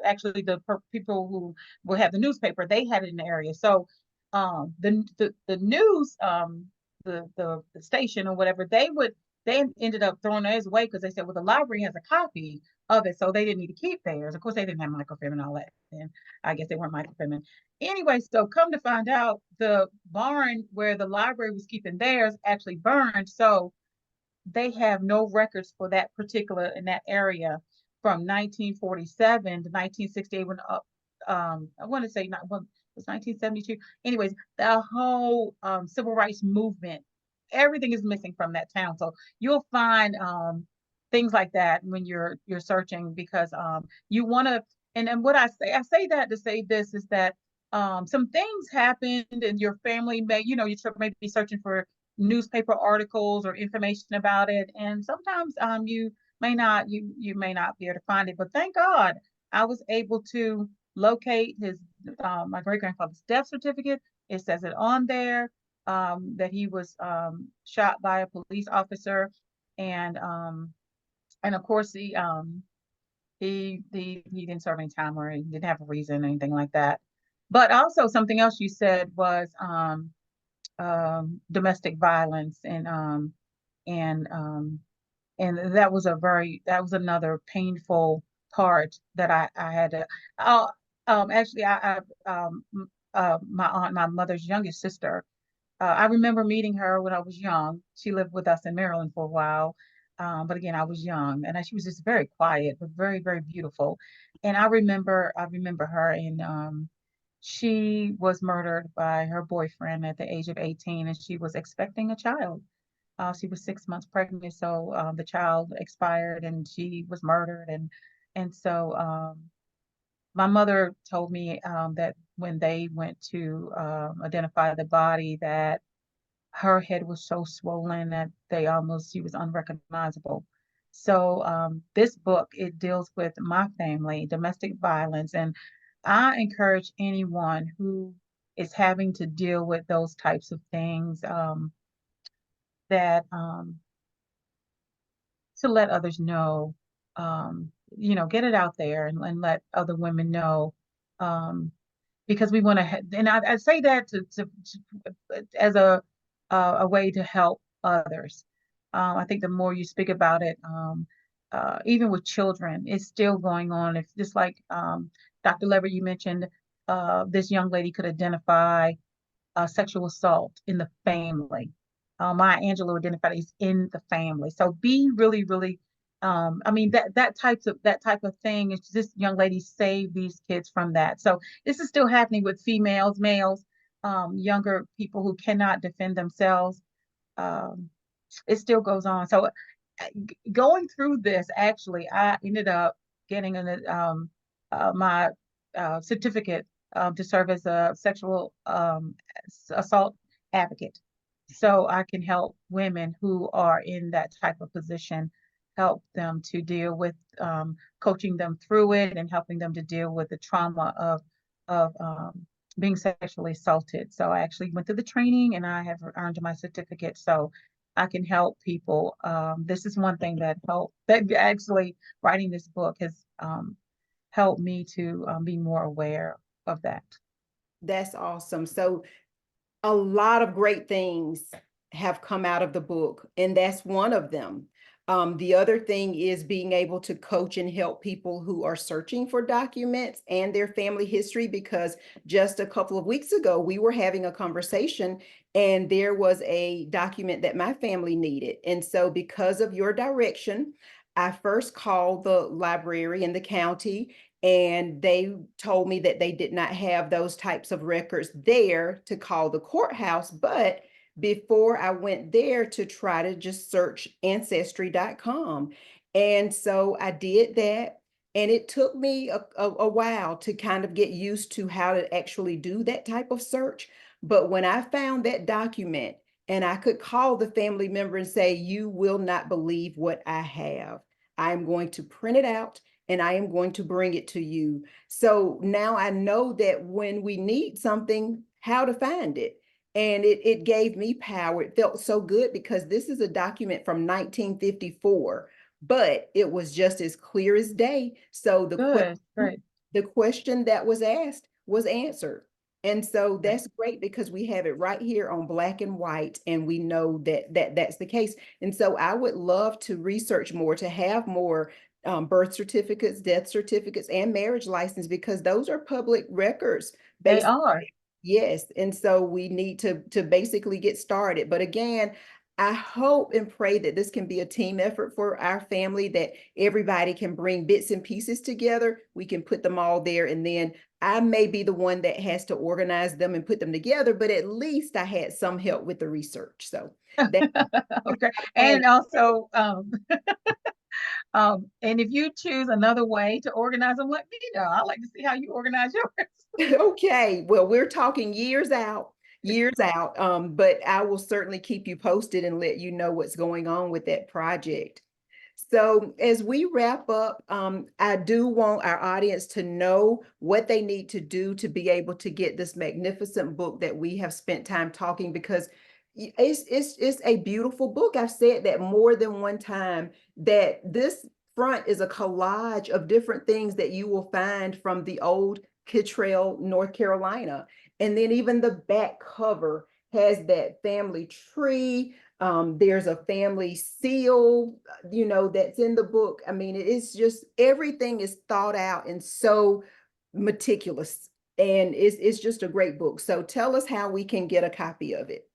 actually people who will have the newspaper, they had it in the area. So the news, the station or whatever, they ended up throwing theirs away because they said, well, the library has a copy of it, so they didn't need to keep theirs. Of course, they didn't have microfilm and all that, and I guess they weren't microfilming. Anyway, so come to find out, the barn where the library was keeping theirs actually burned. So they have no records for that particular in that area. from 1947 to 1968 when I want to say not well, it was 1972. Anyways, the whole civil rights movement, everything is missing from that town. So you'll find things like that when you're searching because you want to. And what I say that to say this is that some things happened and your family may, you know, you may be searching for newspaper articles or information about it, and sometimes you may not be able to find it. But thank God I was able to locate his my great grandfather's death certificate. It says it on there that he was shot by a police officer, and um, and of course he didn't serve any time or he didn't have a reason or anything like that. But also something else you said was domestic violence and and that was another painful part that I had to. Oh, actually, my aunt, my mother's youngest sister. I remember meeting her when I was young. She lived with us in Maryland for a while, but again, I was young, and she was just very quiet, but very, very beautiful. And I remember her, and she was murdered by her boyfriend at the age of 18, and she was expecting a child. She was 6 months pregnant, so the child expired, and she was murdered, and so my mother told me that when they went to identify the body, that her head was so swollen that she was unrecognizable. So this book, it deals with my family, domestic violence, and I encourage anyone who is having to deal with those types of things that to let others know, get it out there and let other women know, because we want to, and I say that as a way to help others. I think the more you speak about it, even with children, it's still going on. If just like Dr. Lever, you mentioned, this young lady could identify sexual assault in the family. Maya Angelou identified is in the family. So be really, really. I mean that type of thing. It's this young lady saved these kids from that. So this is still happening with females, males, younger people who cannot defend themselves. Um, it still goes on. So going through this, actually, I ended up getting my certificate to serve as a sexual assault advocate. So I can help women who are in that type of position, help them to deal with coaching them through it and helping them to deal with the trauma of being sexually assaulted. So I actually went through the training and I have earned my certificate. So I can help people. This is one thing that actually writing this book has helped me to be more aware of that. That's awesome. So a lot of great things have come out of the book, and that's one of them. The other thing is being able to coach and help people who are searching for documents and their family history, because just a couple of weeks ago, we were having a conversation and there was a document that my family needed. And so because of your direction, I first called the library in the county, and they told me that they did not have those types of records there to call the courthouse. But before I went there to try to just search ancestry.com. And so I did that. And it took me a while to kind of get used to how to actually do that type of search. But when I found that document and I could call the family member and say, "You will not believe what I have. I'm going to print it out and I am going to bring it to you." So now I know that when we need something, how to find it. And it gave me power. It felt so good because this is a document from 1954, but it was just as clear as day. So Good, great. the question that was asked was answered. And so Yeah. that's great because we have it right here on black and white, and we know that's the case. And so I would love to research more, to have more birth certificates, death certificates, and marriage license, because those are public records They based. are. Yes, and so we need to basically get started. But again, I hope and pray that this can be a team effort for our family, that everybody can bring bits and pieces together. We can put them all there, and then I may be the one that has to organize them and put them together, but at least I had some help with the research. So that Okay. plan. And also, and if you choose another way to organize them, let me know. I'd like to see how you organize yours. Okay, well, we're talking years out. But I will certainly keep you posted and let you know what's going on with that project. So as we wrap up, I do want our audience to know what they need to do to be able to get this magnificent book that we have spent time talking, because it's a beautiful book. I've said that more than one time, that this front is a collage of different things that you will find from the old Kittrell, North Carolina. And then even the back cover has that family tree. There's a family seal, that's in the book. I mean, it's just everything is thought out and so meticulous. And it's just a great book. So tell us how we can get a copy of it.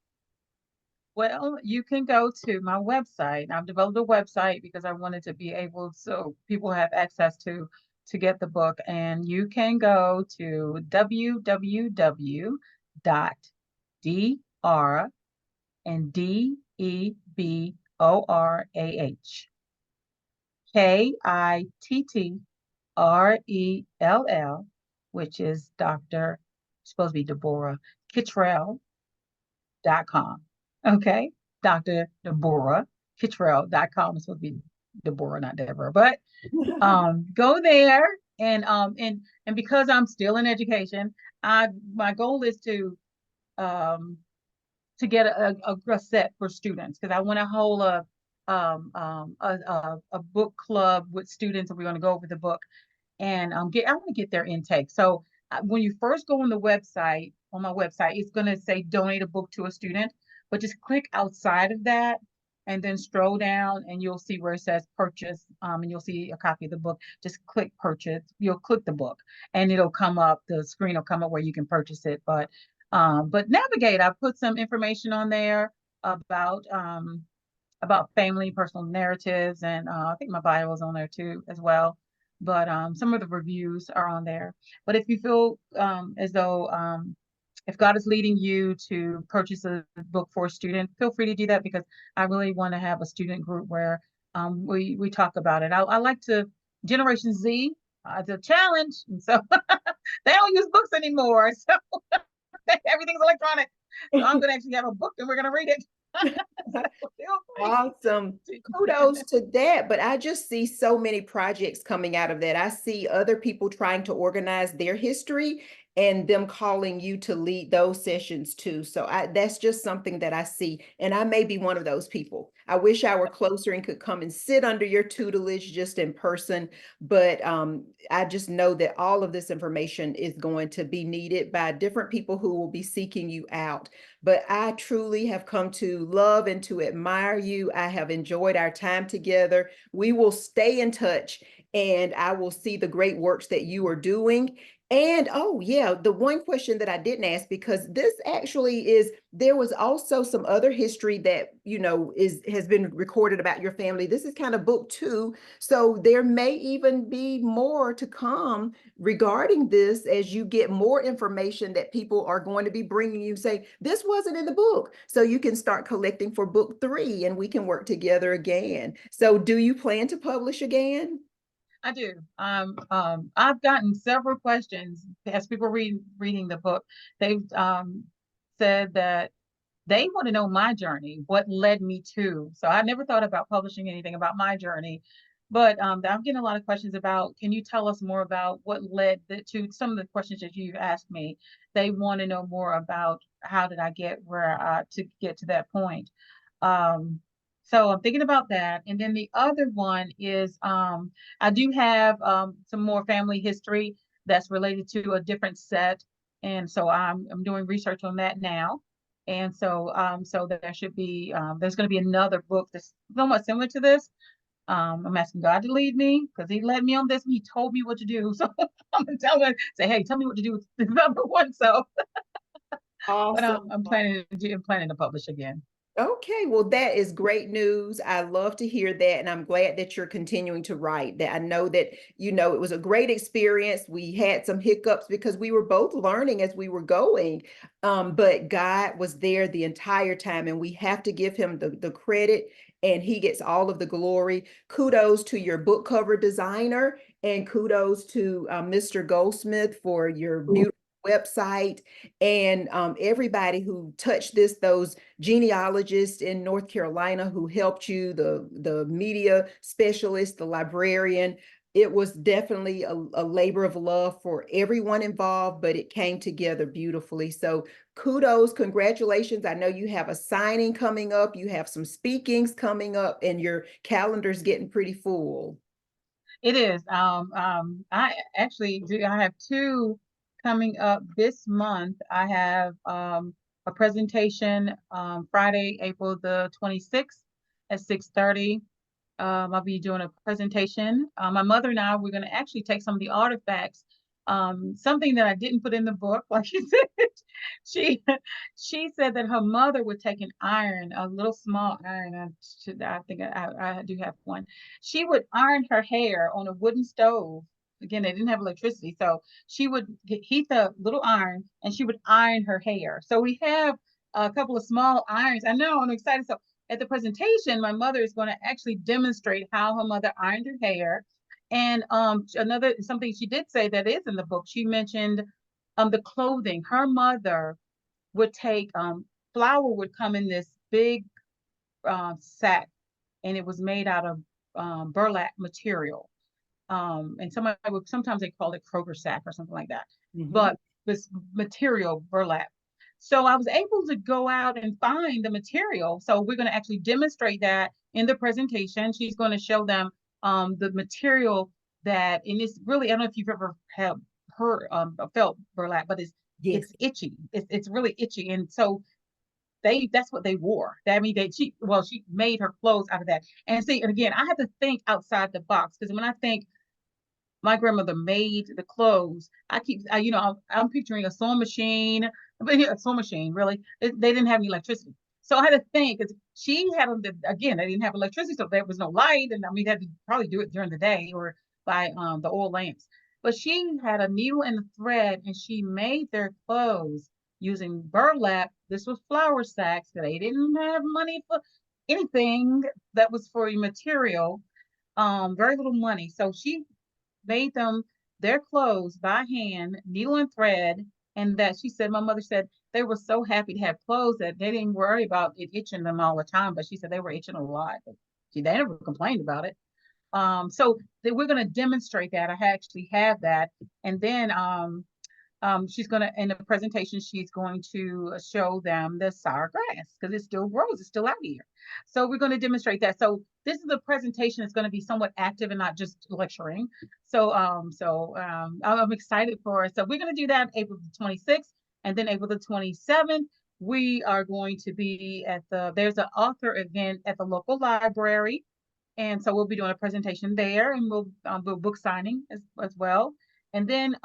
Well, you can go to my website. I've developed a website because I wanted to be able so people have access to get the book. And you can go to www.dr and Deborah, which is Dr. Supposed to be Deborah Kittrell.com. Okay. Dr. Deborah Kittrell.com is supposed to be Deborah, not Deborah. But go there and because I'm still in education, my goal is um to get a set for students, because I want to hold a book club with students, and we're going to go over the book and I want to get their intake. So when you first go on the website, on my website, it's going to say donate a book to a student, but just click outside of that and then scroll down and you'll see where it says purchase, and you'll see a copy of the book. Just click purchase. You'll click the book and it'll come up. The screen will come up where you can purchase it. But navigate. I put some information on there about family, personal narratives, and I think my bio is on there too as well. But some of the reviews are on there. But if you feel as though if God is leading you to purchase a book for a student, feel free to do that, because I really want to have a student group where we talk about it. I like to Generation Z. It's a challenge, and so they don't use books anymore. So everything's electronic. So I'm going to actually have a book and we're going to read it. So feel free. Awesome. Kudos to that. But I just see so many projects coming out of that. I see other people trying to organize their history and them calling you to lead those sessions too. So that's just something that I see. And I may be one of those people. I wish I were closer and could come and sit under your tutelage just in person. But I just know that all of this information is going to be needed by different people who will be seeking you out. But I truly have come to love and to admire you. I have enjoyed our time together. We will stay in touch, and I will see the great works that you are doing. And oh yeah, the one question that I didn't ask, because this actually is, there was also some other history that, has been recorded about your family. This is kind of book two. So there may even be more to come regarding this as you get more information that people are going to be bringing you, say, this wasn't in the book. So you can start collecting for book three and we can work together again. So do you plan to publish again? I do. I've gotten several questions as people reading the book. They've said that they want to know my journey, what led me to. So I never thought about publishing anything about my journey, but I'm getting a lot of questions about, can you tell us more about what led to some of the questions that you've asked me? They want to know more about how did I get to get to that point. Um, so I'm thinking about that. And then the other one is I do have some more family history that's related to a different set. And so I'm doing research on that now. And so there should be there's going to be another book that's somewhat similar to this. I'm asking God to lead me because He led me on this. He told me what to do. So I'm gonna tell him, say, hey, tell me what to do with the number one. So, but Awesome. I'm planning to publish again. Okay, well, that is great news. I love to hear that, and I'm glad that you're continuing to write. That I know that, it was a great experience. We had some hiccups because we were both learning as we were going. But God was there the entire time, and we have to give him the credit, and he gets all of the glory. Kudos to your book cover designer, and kudos to Mr. Goldsmith for your beautiful website, and everybody who touched those genealogist in North Carolina who helped you, the media specialist, the librarian. It was definitely a labor of love for everyone involved, but it came together beautifully. So kudos, congratulations. I know you have a signing coming up, you have some speakings coming up, and your calendar's getting pretty full. It is. I actually do. I have two coming up this month. I have a presentation Friday, April the 26th at 6:30. I'll be doing a presentation. My mother and I, we're going to actually take some of the artifacts. Something that I didn't put in the book, like you said, she she said that her mother would take an iron, a little small iron. I think I do have one. She would iron her hair on a wooden stove. Again, they didn't have electricity, so she would heat the little iron and she would iron her hair. So we have a couple of small irons. I know, I'm excited. So at the presentation, my mother is going to actually demonstrate how her mother ironed her hair. And another something she did say that is in the book, she mentioned the clothing. Her mother would take flour would come in this big sack, and it was made out of burlap material. And sometimes they call it Kroger sack or something like that. Mhm. But this material burlap. So I was able to go out and find the material. So we're going to actually demonstrate that in the presentation. She's going to show them the material that, and it's really, I don't know if you've ever have heard felt burlap, but Yes. it's itchy. It's really itchy, and so that's what they wore. That I mean she made her clothes out of that. And see, and again, I have to think outside the box because when I think my grandmother made the clothes. I'm picturing a sewing machine, but yeah, a sewing machine, really. They didn't have any electricity. So I had to think, because she had them, again, they didn't have electricity, so there was no light. And I mean, they had to probably do it during the day or by the oil lamps. But she had a needle and a thread, and she made their clothes using burlap. This was flour sacks. They didn't have money for anything that was for material, very little money. So she made them their clothes by hand, needle and thread, and that she said, my mother said they were so happy to have clothes that they didn't worry about it itching them all the time. But she said they were itching a lot. But they never complained about it. So we're going to demonstrate that. I actually have that, and then she's going to, in the presentation, she's going to show them the sour grass because it still grows, it's still out here. So we're going to demonstrate that. So this is a presentation that's going to be somewhat active and not just lecturing. I'm excited for it. So we're going to do that April the 26th, and then April the 27th. We are going to be there's an author event at the local library. And so we'll be doing a presentation there, and we'll do a book signing as well. And then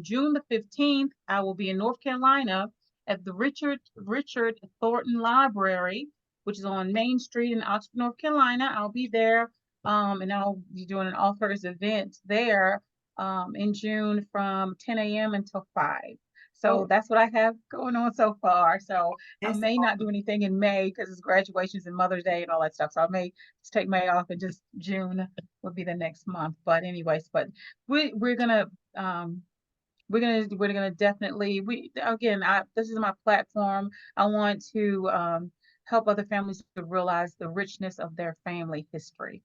June the 15th, I will be in North Carolina at the Richard Thornton Library, which is on Main Street in Oxford, North Carolina. I'll be there, and I'll be doing an authors event there in June from 10 a.m. until 5. So Oh, that's what I have going on so far. So I that's may not do anything in May because it's graduations and Mother's Day and all that stuff. So I may just take May off, and just June would be the next month. But anyways, but we're gonna we're gonna definitely we again this is my platform. I want to help other families to realize the richness of their family history.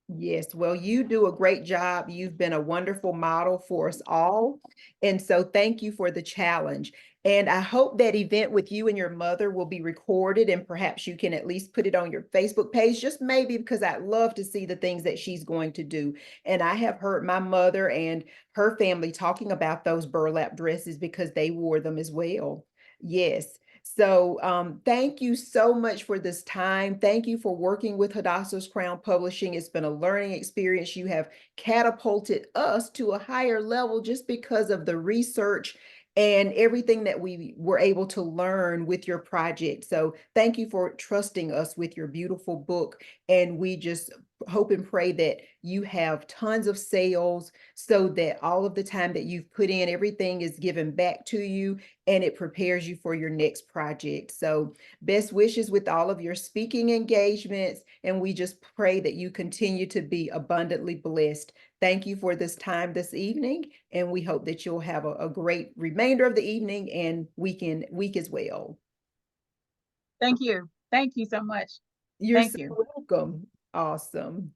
Yes, well, you do a great job. You've been a wonderful model for us all. And so thank you for the challenge. And I hope that event with you and your mother will be recorded, and perhaps you can at least put it on your Facebook page, just maybe because I'd love to see the things that she's going to do. And I have heard my mother and her family talking about those burlap dresses because they wore them as well. Yes. So thank you so much for this time. Thank you for working with Hadassah's Crown Publishing. It's been a learning experience. You have catapulted us to a higher level just because of the research and everything that we were able to learn with your project. So thank you for trusting us with your beautiful book. And we just hope and pray that you have tons of sales so that all of the time that you've put in, everything is given back to you and it prepares you for your next project. So best wishes with all of your speaking engagements. And we just pray that you continue to be abundantly blessed. Thank you for this time this evening, and we hope that you'll have a great remainder of the evening and week as well. Thank you. Thank you so much. You're Thank so you. welcome. Awesome.